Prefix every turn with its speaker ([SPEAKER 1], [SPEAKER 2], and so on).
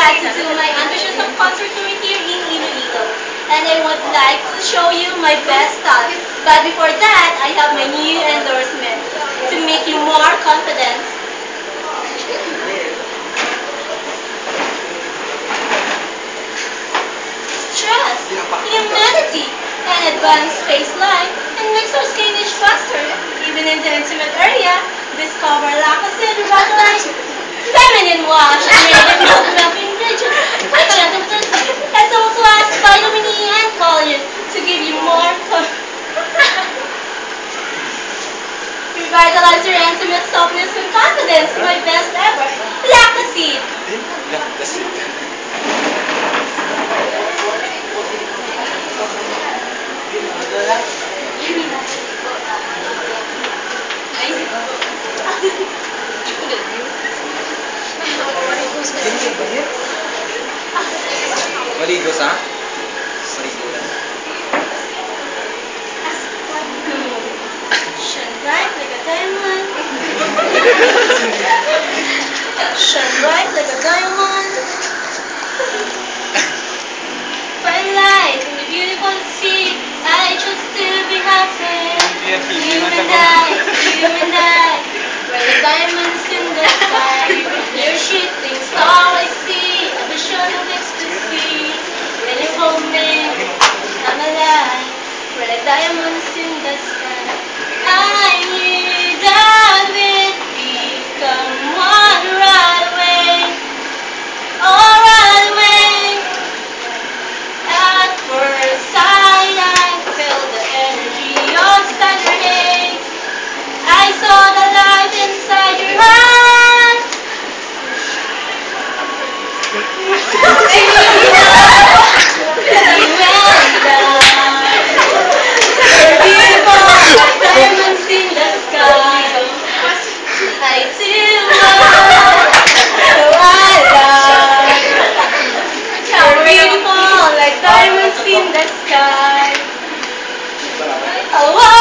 [SPEAKER 1] glad to do my ambitious concert tour here in Iloilo. And I would like to show you my best stuff. But before that, I have my new endorsement to make you more confident. Stress, humility, and advanced space light, and makes our skating faster. Even in the intimate area, discover Lacoste revitalized feminine wash and made milk melting ingredients with gentle cleansing. It also has vitamin E and collagen to give you more revitalize your intimate softness and confidence. My best ever, Lacoste.
[SPEAKER 2] Maligo sa? Maligo lang.
[SPEAKER 1] Shine bright like a diamond. Shine bright like a diamond. Find light in the beautiful sea. I choose to be happy. You and I, we're the diamonds in the sky. You're shooting star I see, a vision of ecstasy. When you hold me, I'm alive. We're like diamonds in the sky. I knew that we'd become one right away. Oh, right away. At first sight, I felt the energy of thunder haze. I saw the light inside your heart. You and I, we're beautiful like diamonds in the sky. I too love, so I love. We're beautiful like diamonds in the sky. Oh,